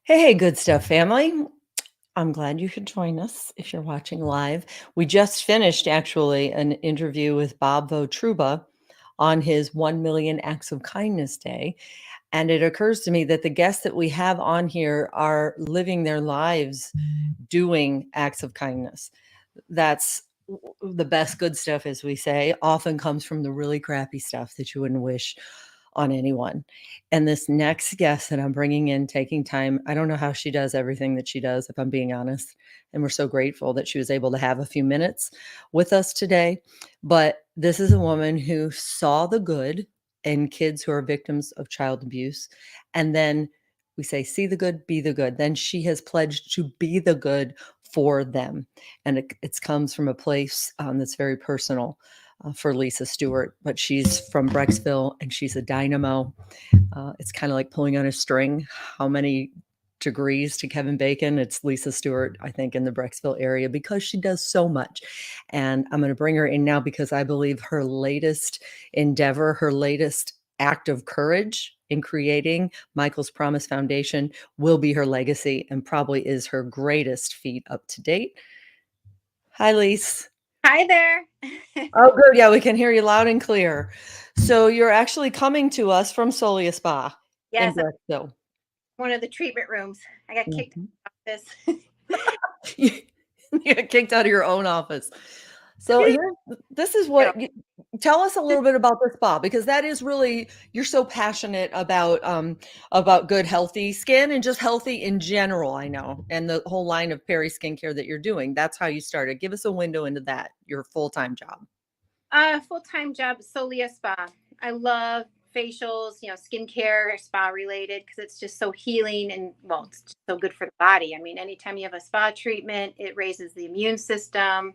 Hey, good stuff, family. I'm glad you could join us if you're watching live. We just finished actually an interview with Bob Votruba on his 1 Million Acts of Kindness Day. And it occurs to me that the guests that we have on here are living their lives doing acts of kindness. That's the best good stuff, as we say, often comes from the really crappy stuff that you wouldn't wish on anyone. And this next guest that I'm bringing in, taking time, I don't know how she does everything that she does, if I'm being honest. And we're so grateful that she was able to have a few minutes with us today. But this is a woman who saw the good in kids who are victims of child abuse. And then we say, see the good, be the good. Then she has pledged to be the good for them. And it comes from a place that's very personal for Lisa Stewart, but she's from Brecksville and she's a dynamo. It's kind of like pulling on a string. How many degrees to Kevin Bacon? It's Lisa Stewart, I think, in the Brecksville area because she does so much. And I'm going to bring her in now because I believe her latest endeavor, her latest act of courage in creating Michael's Promise Foundation will be her legacy and probably is her greatest feat up to date. Hi, Lise. Hi there. Oh, good. Yeah, we can hear you loud and clear. So you're actually coming to us from Solia Spa in Yes, I'm Brecksville. one of the treatment rooms. I got kicked Mhm. out of this. You you got kicked out of your own office. So this is what tell us a little bit about the spa because that is really you're so passionate about good healthy skin and just healthy in general, I know. And the whole line of Perry skincare that you're doing. That's how you started. Give us a window into that, your full-time job. Full-time job, Solia Spa. I love facials, skincare, spa related, because it's just so healing and, well, it's just so good for the body. I mean, anytime you have a spa treatment, it raises the immune system,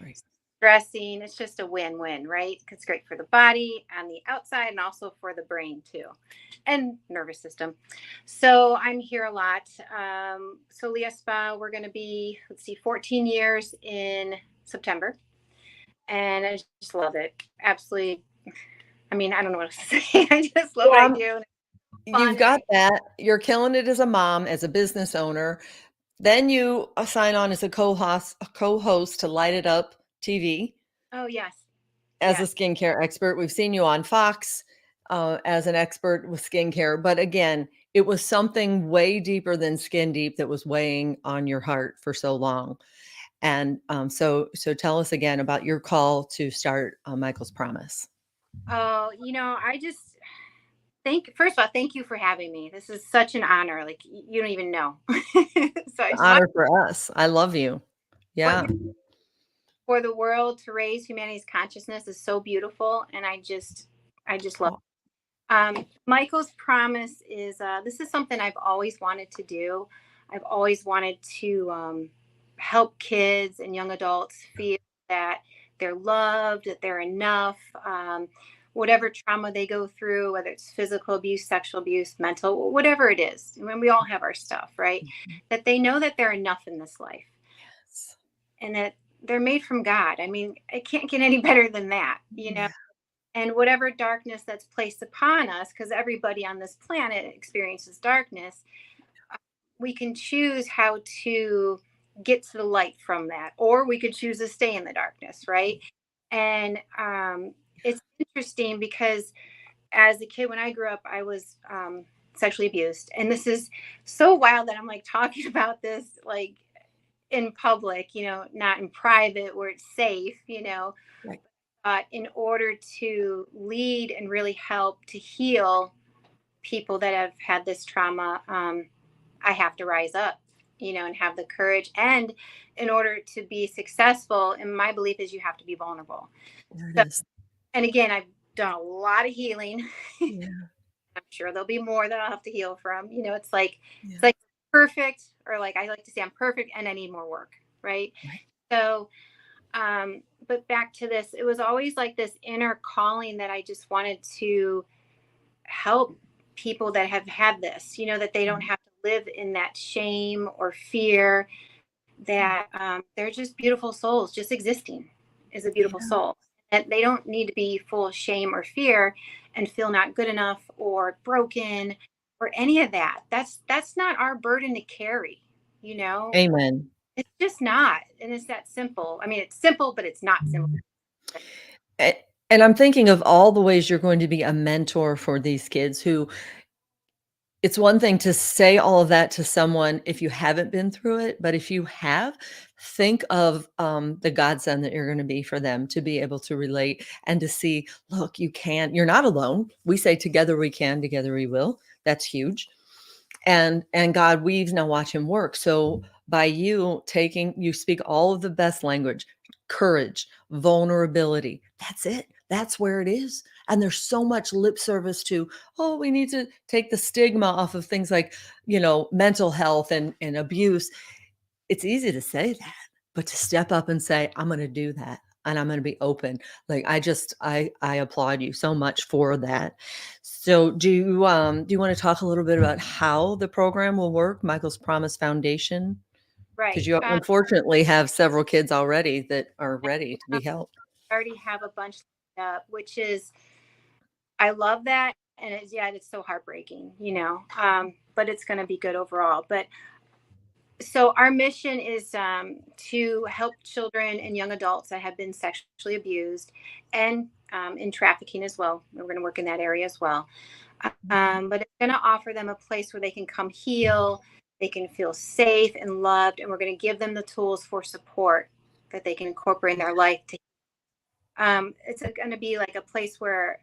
Right. stressing. It's just a win-win, right? 'Cause it's great for the body and the outside and also for the brain too, and nervous system. So I'm here a lot. Solia Spa, we're going to be, let's see, 14 years in September. And I just love it. Absolutely. I mean, I don't know what else to say. I just love what I Well, do. And it's you've fun. And got that. You're killing it as a mom, as a business owner. Then you sign on as a co-host to Light It Up TV oh, yes. as a Yes. skincare expert. We've seen you on Fox as an expert with skincare, but again, it was something way deeper than skin deep that was weighing on your heart for so long. And so tell us again about your call to start Michael's Promise. Oh, I just first of all, thank you for having me. This is such an honor. Like, you don't even know. So I just want Honor for us. I love you. what Yeah. you're for the world to raise humanity's consciousness is so beautiful. And I just love Oh, Michael's Promise is this is something I've always wanted to do. I've always wanted to help kids and young adults feel that they're loved, that they're enough. Whatever trauma they go through, whether it's physical abuse, sexual abuse, mental, whatever it is. I mean, we all have our stuff, right? mhm. That they know that they're enough in this life Yes. and that they're made from God. I mean, it can't get any better than that. Yeah. And whatever darkness that's placed upon us, because everybody on this planet experiences darkness, we can choose how to get to the light from that, or we could choose to stay in the darkness, right? And it's interesting because as a kid, when I grew up, I was sexually abused. And this is so wild that I'm like talking about this like in public, not in private where it's safe. Right. In order to lead and really help to heal people that have had this trauma, I have to rise up, and have the courage. And in order to be successful, and my belief is you have to be vulnerable. There it So, is. and again, I've done a lot of healing. Yeah. I'm sure there'll be more that I'll have to heal from. It's like Yeah. perfect, or like I like to say I'm perfect and I need more work, right? Right. So but back to this, it was always like this inner calling that I just wanted to help people that have had this, that they don't Mhm. have to live in that shame or fear, that they're just beautiful souls. Just existing is a beautiful Yeah. soul. That they don't need to be full of shame or fear and feel not good enough or broken. or any of that. That's not our burden to carry, you know? Amen. It's just not. And it's that simple. I mean, it's simple, but it's not simple. A and I'm thinking of all the ways you're going to be a mentor for these kids who it's one thing to say all of that to someone if you haven't been through it, but if you have, think of, the godsend that you're gonna be for them to be able to relate and to see, "Look, you're not alone." We say, "Together we can, together we will." That's huge. And God weaves now watch him work. So by you speak all of the best language, courage, vulnerability. That's it. That's where it is. And there's so much lip service to, oh, we need to take the stigma off of things like, mental health and abuse. It's easy to say that, but to step up and say, "I'm gonna do that, and I'm gonna be open." Like, I applaud you so much for that. So, do you wanna talk a little bit about how the program will work, Michael's Promise Foundation? Because Right. you unfortunately have several kids already that are ready to be helped. I already have a bunch lined up, which is, I love that. And it's so heartbreaking, but it's going to be good overall. But so our mission is to help children and young adults that have been sexually abused and in trafficking as well. We're going to work in that area as well. But it's going to offer them a place where they can come heal, they can feel safe and loved, and we're going to give them the tools for support that they can incorporate in their life. It's going to be like a place where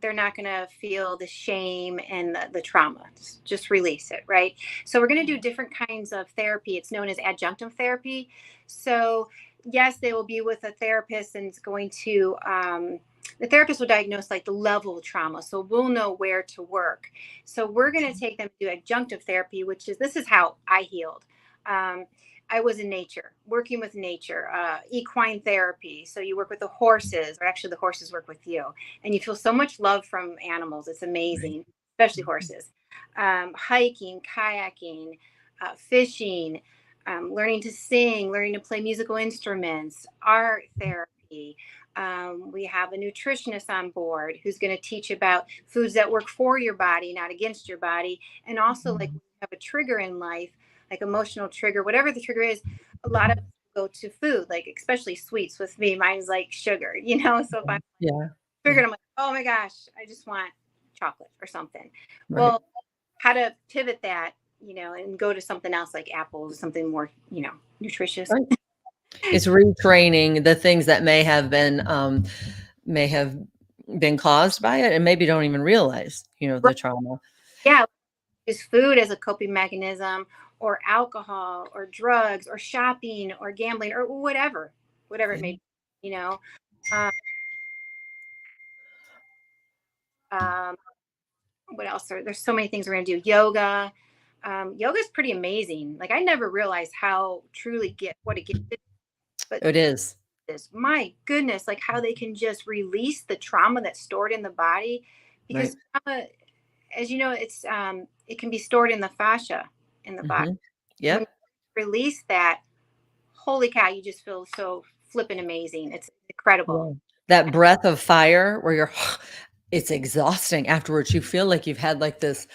they're not going to feel the shame and the trauma. Just release it, right? So we're going to do different kinds of therapy. It's known as adjunctive therapy. So yes, they will be with a therapist, and it's going to the therapist will diagnose like the level of trauma, so we'll know where to work. So we're going to take them to adjunctive therapy, which is, this is how I healed. I was in nature, working with nature, equine therapy. So you work with the horses, or actually the horses work with you, and you feel so much love from animals. It's Right. amazing, especially horses. Hiking, kayaking, fishing, learning to sing, learning to play musical instruments, art therapy. We have a nutritionist on board who's going to teach about foods that work for your body, not against your body. And also, like, when you have a trigger in life, like emotional trigger, whatever the trigger is, a lot of us go to food, like especially sweets. With me, mine's like sugar, So if I'm Yeah. Yeah. triggered, I'm like, oh my gosh, I just want chocolate or something. Right. Well, how to pivot that, and go to something else like apples, something more, nutritious. Right. It's retraining the things that may have been caused by it and maybe don't even realize, Right. the trauma. Yeah. Use food as a coping mechanism, or alcohol, or drugs, or shopping, or gambling, or whatever it Yeah. may be, you know. Um, um, what else? There's so many things we're going to do. Yoga. Yoga is pretty amazing. Like, I never realized how truly get what it gets, but It is. my goodness, like how they can just release the trauma that's stored in the body, Right. because trauma, as you know, it can be stored in the fascia in the body. Mhm. When Yep. you release that, holy cow, you just feel so flippin' amazing. It's incredible. Yeah. That breath of fire where you're it's exhausting afterwards. You feel like you've had like this,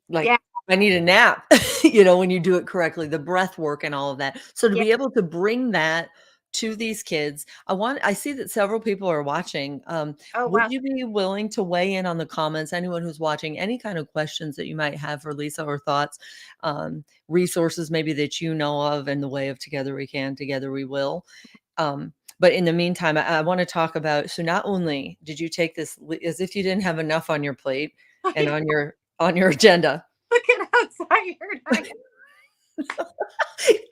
like, Yeah, I need a nap, when you do it correctly, the breath work and all of that. So to yeah. be able to bring that to these kids, I see that several people are watching. Oh Would wow. you be willing to weigh in on the comments? Anyone who's watching, any kind of questions that you might have for Lisa or thoughts, resources maybe that you know of in the way of Together We Can, Together We Will. But in the meantime, I want to talk about, so not only did you take this as if you didn't have enough on your plate and on your agenda. Look at how tired I am.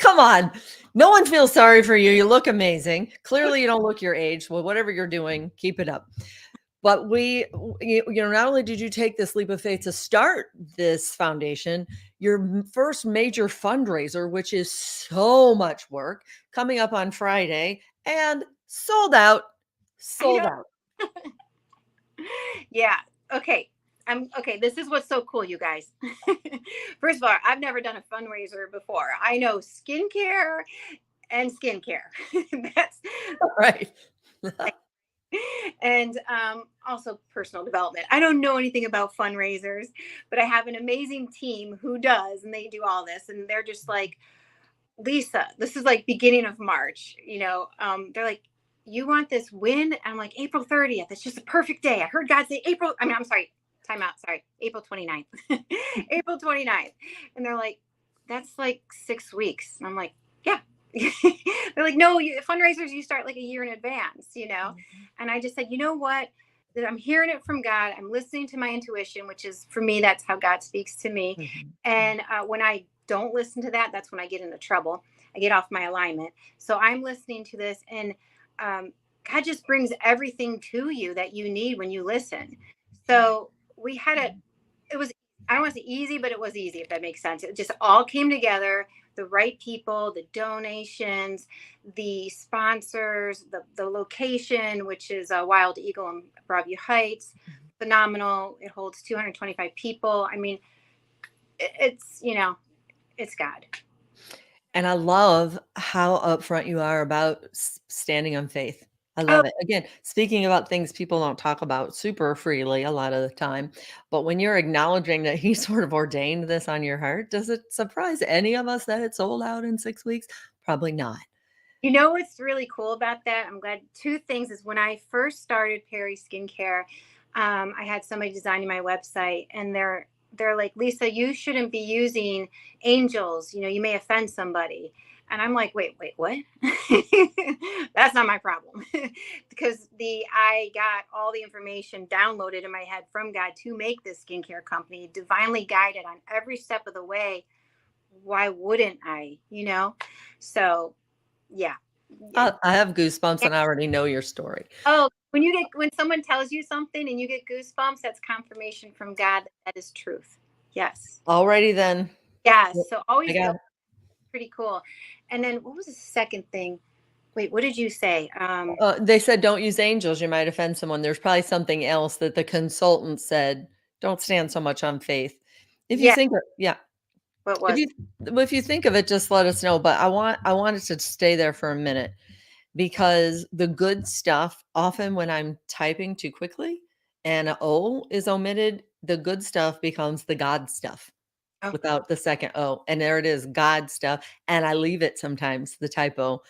Come on. No one feels sorry for you. You look amazing. Clearly, you don't look your age. Well, whatever you're doing, keep it up. But not only did you take this leap of faith to start this foundation, your first major fundraiser, which is so much work, coming up on Friday and sold out, I sold know. out. Yeah. Okay. Okay. This is what's so cool, you guys. First of all, I've never done a fundraiser before. I know skincare and skincare. That's Right. And also personal development. I don't know anything about fundraisers, but I have an amazing team who does, and they do all this. And they're just like, Lisa, this is like beginning of March, they're like, you want this win? I'm like, April 30th. It's just a perfect day. I heard God say I'm sorry, time out. Sorry, April 29th. April 29th. And they're like, that's like 6 weeks. And I'm like, yeah. They're like, no, fundraisers, you start like a year in advance. And I just said, you know what? That I'm hearing it from God. I'm listening to my intuition, which is, for me, that's how God speaks to me. And when I don't listen to that, that's when I get into trouble. I get off my alignment. So I'm listening to this, and God just brings everything to you that you need when you listen. So we had it was, I don't want to say easy, but it was easy, if that makes sense. It just all came together. The right people, the donations, the sponsors, the location, which is a Wild Eagle in Broadview Heights, phenomenal. It holds 225 people. I mean, it's God. And I love how upfront you are about standing on faith. I Oh, love it. Again, speaking about things people don't talk about super freely a lot of the time. But when you're acknowledging that he sort of ordained this on your heart, does it surprise any of us that it sold out in 6 weeks? Probably not. you know what's really cool about that? I'm glad. Two things is, when I first started Perry Skincare, I had somebody designing my website, and they're like, Lisa, you shouldn't be using angels. You may offend somebody. And I'm like, wait, what? That's not my problem. Because I got all the information downloaded in my head from God to make this skincare company, divinely guided on every step of the way. Why wouldn't I? So yeah. I have goosebumps and I already know your story. Oh, when someone tells you something and you get goosebumps, that's confirmation from God that is truth. Yes. Alrighty then. Yes. Yep, So I always know. got Pretty cool. And then what was the second thing? Wait, what did you say? they said don't use angels, you might offend someone. There's probably something else that the consultant said, don't stand so much on faith. If you Yeah, think yeah. what If was you if you think of it, just let us know, but I wanted to stay there for a minute because the good stuff, often when I'm typing too quickly and a O is omitted, the good stuff becomes the God stuff oh, without the second O, and there it is, God stuff, and I leave it sometimes, the typo,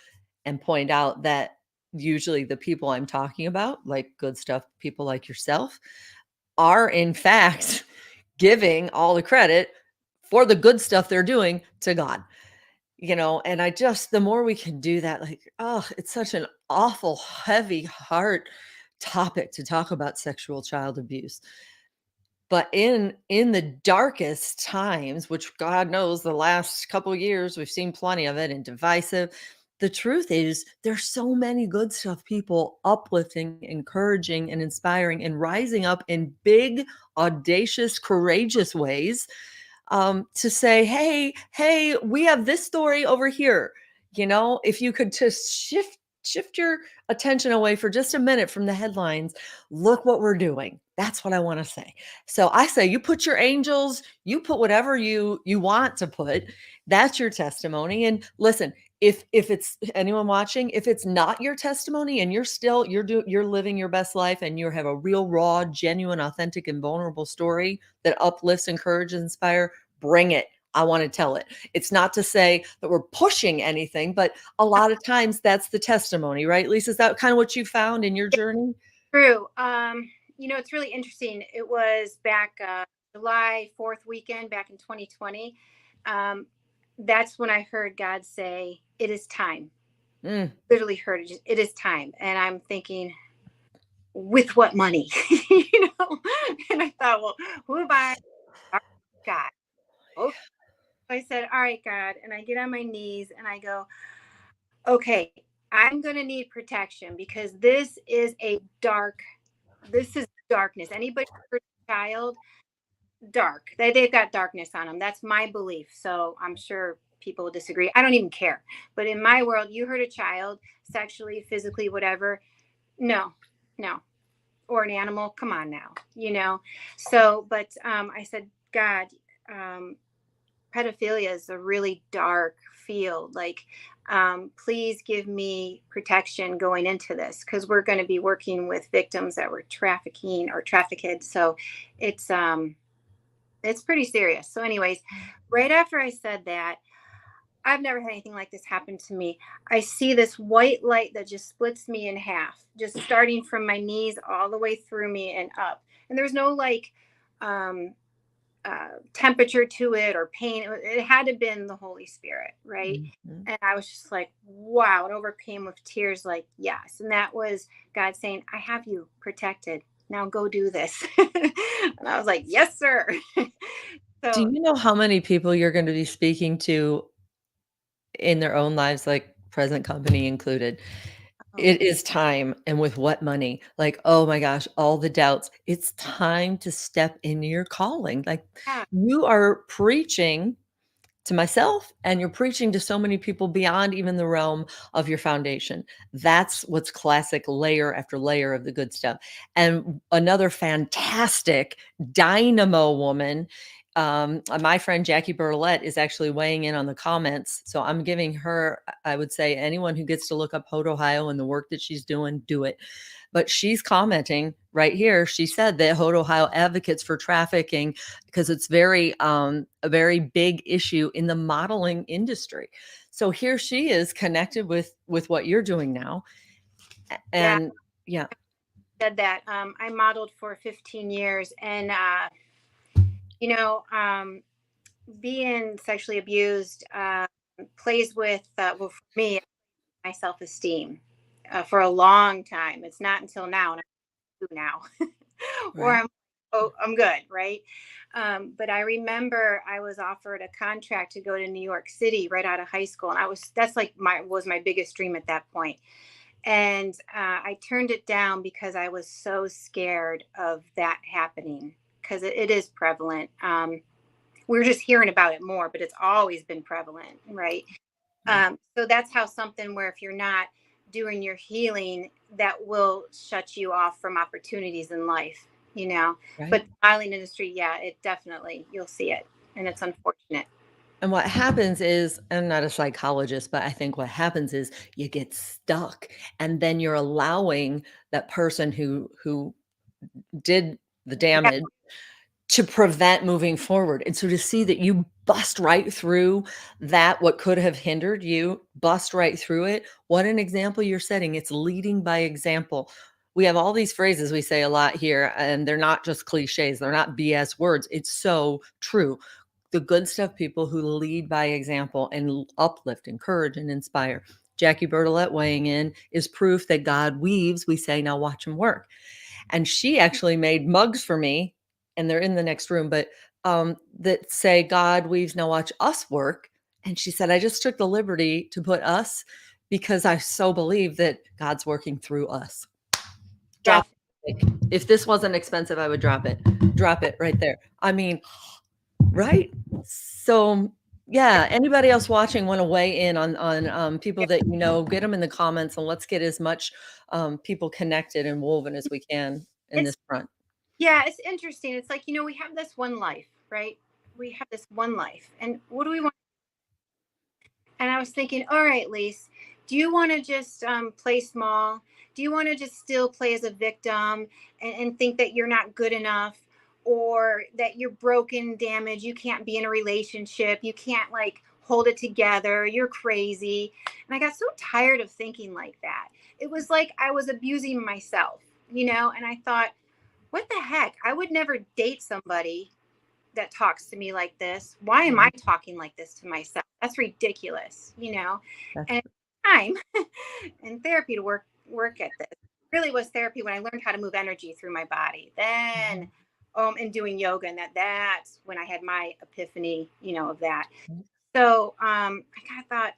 and point out that usually the people I'm talking about, like good stuff, people like yourself, are in fact giving all the credit for the good stuff they're doing to God. And I just the more we can do that, like, oh, it's such an awful, heavy heart topic to talk about sexual child abuse. But in the darkest times, which God knows the last couple years, we've seen plenty of it and divisive. The truth is there's so many good stuff, people uplifting, encouraging, and inspiring and rising up in big, audacious, courageous ways to say, hey, we have this story over here. If you could just shift your attention away for just a minute from the headlines, look what we're doing. That's what I want to say. So I say, you put your angels, you put whatever you want to put. That's your testimony. And listen, if it's anyone watching, if it's not your testimony and you're living your best life and you have a real raw, genuine, authentic, and vulnerable story that uplifts, encourages, inspire, bring it. I want to tell it. It's not to say that we're pushing anything, but a lot of times that's the testimony, right? Lisa, is that kind of what you found in your journey? true. It's really interesting. It was back July 4th weekend back in 2020. Um, that's when I heard God say, "It is time." Mm. Literally heard it. It is time, and I'm thinking, with what money? And I thought, well, who am I? God. Okay. I said, all right, God. And I get on my knees and I go, okay, I'm going to need protection because this is darkness. Anybody hurt a child, dark. They've got darkness on them. That's my belief. So I'm sure people will disagree. I don't even care. But in my world, you hurt a child sexually, physically, whatever. No, no. Or an animal. Come on now. So, but I said, God, pedophilia is a really dark field. Like, please give me protection going into this, because we're going to be working with victims that were trafficking or trafficked. So it's pretty serious. So, anyways, right after I said that, I've never had anything like this happen to me. I see this white light that just splits me in half, just starting from my knees all the way through me and up. And there's no like um, temperature to it or pain. It had to have been the Holy Spirit, right? Mhm. And I was just like, wow, it overcame with tears, like, yes. And that was God saying, I have you protected. Now go do this. And I was like, yes, sir. Do So, you know how many people you're gonna be speaking to in their own lives, like present company included? oh, It is time, and with what money? Like, oh my gosh, all the doubts. It's time to step into your calling. Like, yeah, you are preaching to myself, and you're preaching to so many people beyond even the realm of your foundation. That's what's classic layer after layer of the good stuff. And another fantastic dynamo woman, my friend Jackie Burlett is actually weighing in on the comments. So I'm giving her, I would say, anyone who gets to look up Hode, Ohio and the work that she's doing, do it. But she's commenting right here. She said that Hode, Ohio advocates for trafficking because it's a very big issue in the modeling industry. So here she is connected with what you're doing now. yeah, And yeah, said that. I modeled for 15 years, and you know, being sexually abused plays with, well, for me, my self-esteem for a long time. It's not until now, and I do now, or right. I'm good, right? But I remember I was offered a contract to go to New York City right out of high school, and that's like my biggest dream at that point. And I turned it down because I was so scared of that happening, because it is prevalent. We're just hearing about it more, but it's always been prevalent, right? Yeah, So that's how something where if you're not doing your healing, that will shut you off from opportunities in life, you know. right. But the modeling industry, yeah, it definitely, you'll see it, and it's unfortunate. And what happens is, I'm not a psychologist, but I think what happens is you get stuck, and then you're allowing that person who did the Yeah, damage to prevent moving forward. And so to see that you bust right through that, what could have hindered you, bust right through it, what an example you're setting. It's leading by example. We have all these phrases we say a lot here, and they're not just cliches, they're not BS words. It's so true. The good stuff, people who lead by example and uplift, encourage, and inspire. Jackie Bertolette weighing in is proof that God weaves. We say, now watch him work. And she actually made mugs for me, and they're in the next room, but that say, God weaves, now watch us work. And she said, I just took the liberty to put us because I so believe that God's working through us. Drop definitely. it. If this wasn't expensive, I would drop it. Drop it right there. I mean, right? So yeah, anybody else watching want to weigh in on people that you know, get them in the comments, and let's get as much people connected and woven as we can in It's this front. Yeah, it's interesting. It's like, we have this one life, right? We have this one life, and what do we want? And I was thinking, all right, Lise, do you want to just play small? Do you want to just still play as a victim and think that you're not good enough, or that you're broken, damaged, you can't be in a relationship, you can't like hold it together, you're crazy? And I got so tired of thinking like that. It was like I was abusing myself, and I thought, what the heck? I would never date somebody that talks to me like this. Why am I Mhm. talking like this to myself? That's ridiculous. That's And time in therapy to work at this. Really was therapy when I learned how to move energy through my body. Then Mhm. and doing yoga, and that's when I had my epiphany, of that. So I kind of thought,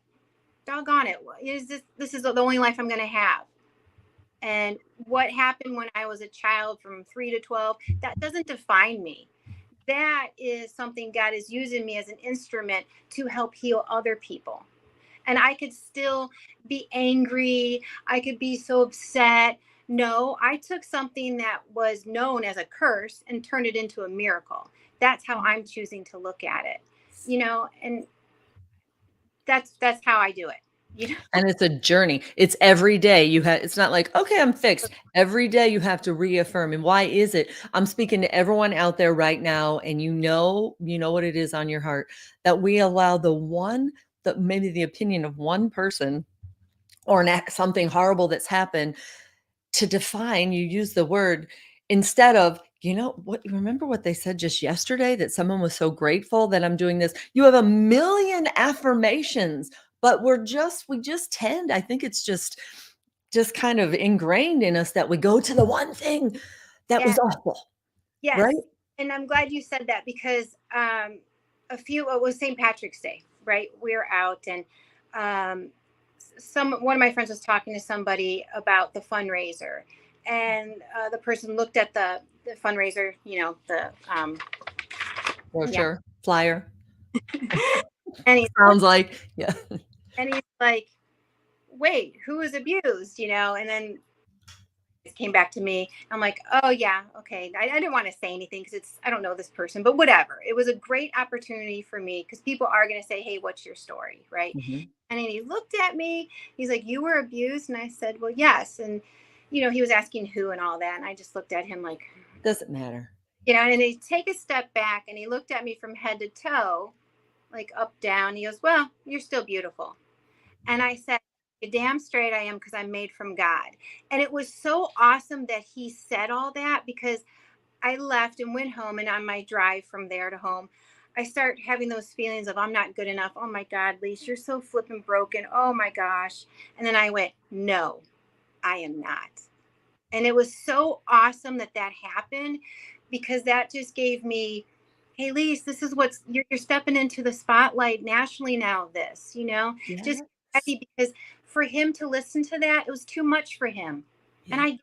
doggone it, is this is the only life I'm gonna have. And what happened when I was a child from 3 to 12, that doesn't define me. That is something God is using me as an instrument to help heal other people. And I could still be angry. I could be so upset. No, I took something that was known as a curse and turned it into a miracle. That's how I'm choosing to look at it. and that's how I do it. And it's a journey. It's every day you have, it's not like, okay, I'm fixed. Every day you have to reaffirm. And why is it? I'm speaking to everyone out there right now, and you know what it is on your heart, that we allow maybe the opinion of one person or something horrible that's happened to define. You use the word instead of, remember what they said just yesterday, that someone was so grateful that I'm doing this. You have a million affirmations, but we just tend, I think it's just kind of ingrained in us that we go to the one thing that was Yes, awful, right? yes. And I'm glad you said that, because it was St. Patrick's Day, right? We were out, and um, one of my friends was talking to somebody about the fundraiser, and the person looked at the fundraiser, the yeah, Brochure, flyer, and he's sounds like, yeah. like, wait, who was abused, and then it came back to me. I'm like, oh yeah, okay. I didn't want to say anything because I don't know this person, but whatever. It was a great opportunity for me, because people are going to say, hey, what's your story, right? Mhm. And then he looked at me. He's like, you were abused? And I said, well, yes. And he was asking who and all that, and I just looked at him like, Doesn't matter. and he take a step back, and he looked at me from head to toe, like up, down. He goes, well, you're still beautiful. And I said, you're damn straight I am, because I'm made from God. And it was so awesome that he said all that, because I left and went home, and on my drive from there to home, I start having those feelings of, I'm not good enough. Oh my God, Lise, you're so flippin' broken. Oh my gosh. And then I went, no, I am not. And it was so awesome that happened, because that just gave me, hey, Lise, this is you're stepping into the spotlight nationally now. Just Yes. ready, because for him to listen to that, it was too much for him. And Yeah.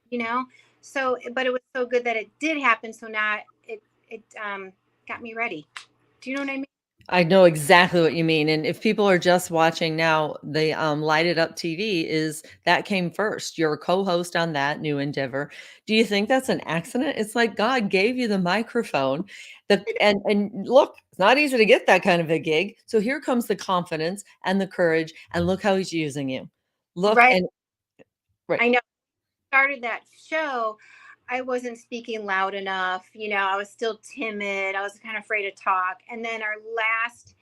you know, so, but it was so good that it did happen. So now it got me ready. Do you know what I mean? I know exactly what you mean, and if people are just watching now, the, Light It Up TV that came first. You're a co-host on that new endeavor. Do you think that's an accident? It's like God gave you the microphone, and look, it's not easy to get that kind of a gig, so here comes the confidence and the courage, and look how he's using you. Look Right. and right. I know. Started that show, I wasn't speaking loud enough. I was still timid. I was kind of afraid to talk. And then our last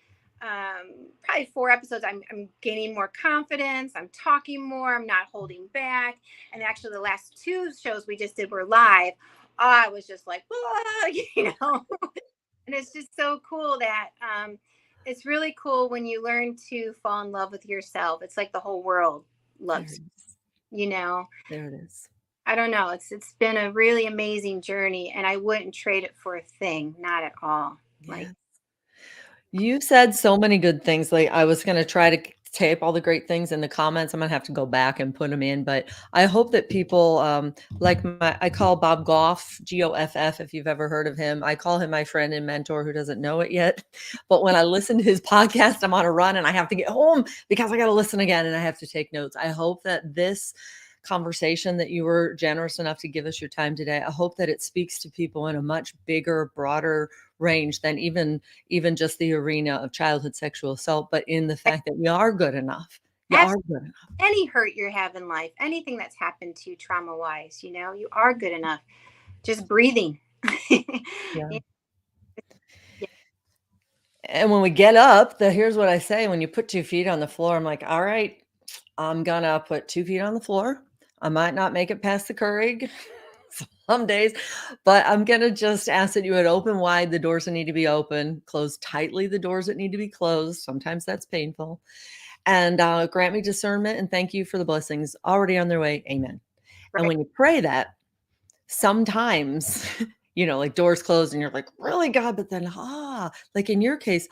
probably 4 episodes, I'm gaining more confidence. I'm talking more. I'm not holding back. And actually, the last 2 shows we just did were live. I was just like, and it's just so cool that it's really cool when you learn to fall in love with yourself. It's like the whole world There loves it is. you. There it is. I don't know. It's been a really amazing journey, and I wouldn't trade it for a thing, not at all. Like, Yeah. You said so many good things. Like, I was gonna try to tape all the great things in the comments. I'm gonna have to go back and put them in, but I hope that people, like I call Bob Goff, Goff, if you've ever heard of him. I call him my friend and mentor who doesn't know it yet. But when I listen to his podcast, I'm on a run and I have to get home because I got to listen again and I have to take notes. I hope that this conversation that you were generous enough to give us your time today, I hope that it speaks to people in a much bigger, broader range than even just the arena of childhood sexual assault, but in the fact that you are good enough. You as are good enough. any hurt you have in life, anything that's happened to you trauma wise, you are good enough. Just breathing. Yeah. Yeah. And when we get up, here's what I say. When you put 2 feet on the floor, I'm like, all right, I'm gonna put 2 feet on the floor. I might not make it past the Keurig some days, but I'm gonna just ask that you would open wide the doors that need to be open, close tightly the doors that need to be closed. Sometimes that's painful. And grant me discernment and thank you for the blessings already on their way. Amen. And Right. when you pray that, sometimes, like doors closed and you're like, really, God? But then, like in your case,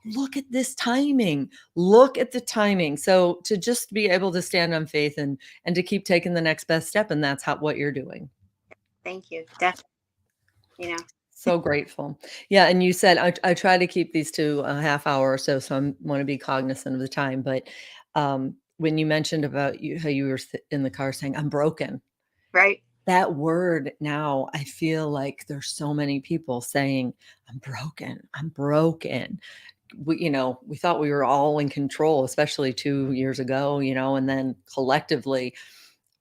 look at this timing. Look at the timing. So to just be able to stand on faith and to keep taking the next best step. And that's what you're doing. Thank you. Definitely. You know. So grateful. Yeah, and you said I try to keep these to a half hour or so, so I want to be cognizant of the time. But when you mentioned about how you were in the car saying, I'm broken. Right. that word now, I feel like there's so many people saying, "I'm broken. I'm broken." We thought we were all in control, especially 2 years ago, and then collectively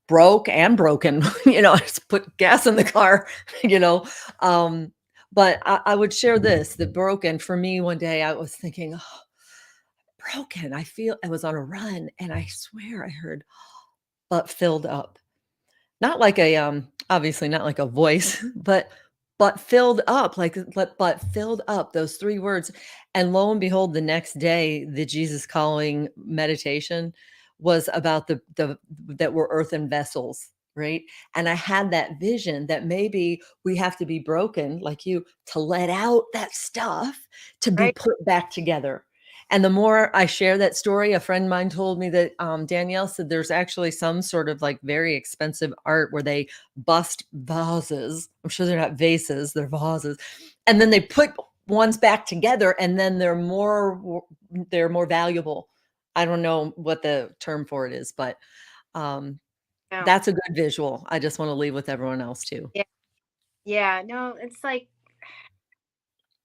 broke and broken, I just put gas in the car, you know, um, but I would share this, the broken for me one day, I was thinking, "Oh, broken." I was on a run and I swear I heard, "But filled up." Not like a, obviously not like a voice, but filled up, like, but filled up, those 3 words, and lo and behold, the next day, the Jesus calling meditation was about the that we're earthen vessels, right? And I had that vision that maybe we have to be broken, like you, to let out that stuff to be Right. put back together. And the more I share that story, a friend of mine told me that, Danielle said there's actually some sort of like very expensive art where they bust vases. I'm sure they're not vases, they're vases. And then they put ones back together and then they're more valuable. I don't know what the term for it is, but um, No. that's a good visual. I just want to leave with everyone else too. Yeah. Yeah. No, it's like,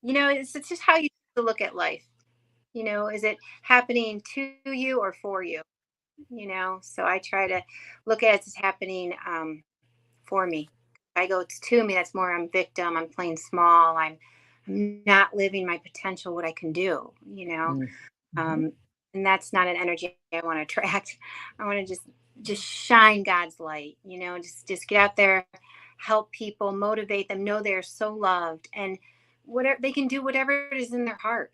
it's just how you look at life. Is it happening to you or for you? So I try to look at it as happening for me. If I go, it's to me, that's more I'm victim, I'm playing small, I'm not living my potential, what I can do, Mm. Mhm. um, and that's not an energy I want to attract. I want to just shine God's light, just get out there, help people, motivate them, know they're so loved, and whatever they can do, whatever it is in their heart.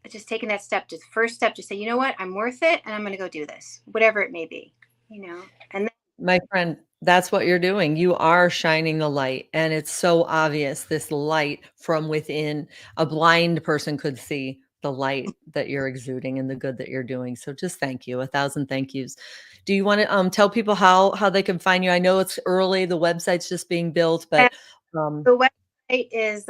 Just taking that step, just first step, just say, you know what, I'm worth it, and I'm going to go do this, whatever it may be, and then, My friend, that's what you're doing. You are shining the light, and it's so obvious, this light from within. A blind person could see the light that you're exuding and the good that you're doing. So just thank you. 1,000 thank yous. Do you wanna, tell people how they can find you? I know it's early, the website's just being built, and but, um the website is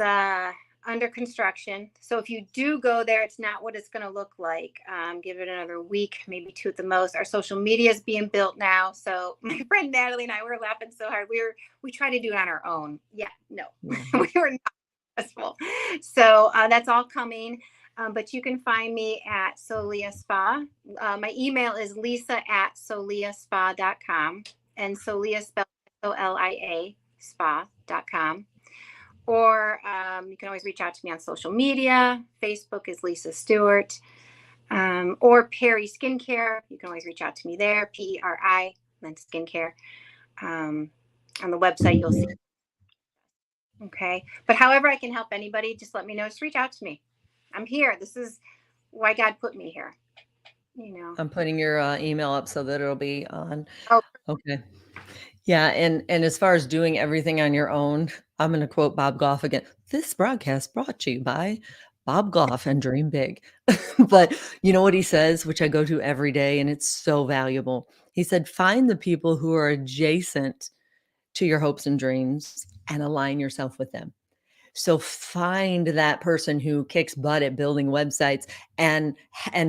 under construction. So if you do go there, it's not what it's going to look like. Give it another week, maybe 2 at the most. Our social media is being built now. So my friend Natalie and I were laughing so hard. We try to do it on our own. Yeah, no, yeah. we were not successful. So that's all coming. But you can find me at Solia Spa. My email is lisa@soliaspa.com, and Solia spelled SOLIA spa.com. Or you can always reach out to me on social media. Facebook is Lisa Stewart. Or Perry Skincare. You can always reach out to me there. PERI, then skincare. On the website, you'll see. Okay. But however I can help anybody, just let me know. Just reach out to me. I'm here. This is why God put me here. You know. I'm putting your, email up so that it'll be on. Oh, Okay. Yeah, and as far as doing everything on your own, I'm gonna quote Bob Goff again. This broadcast brought to you by Bob Goff and Dream Big. But you know what he says, which I go to every day, and it's so valuable. He said, "Find the people who are adjacent to your hopes and dreams and align yourself with them." So find that person who kicks butt at building websites and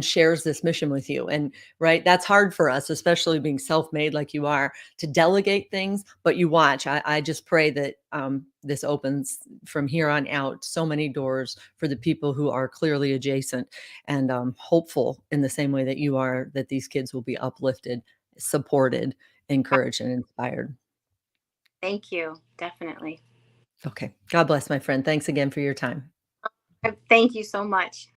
shares this mission with you. And right, that's hard for us, especially being self-made like you are, to delegate things. But you watch. I just pray that this opens from here on out so many doors for the people who are clearly adjacent and hopeful in the same way that you are. That these kids will be uplifted, supported, encouraged, and inspired. thank you. Definitely. Okay. God bless, my friend. Thanks again for your time. Thank you so much.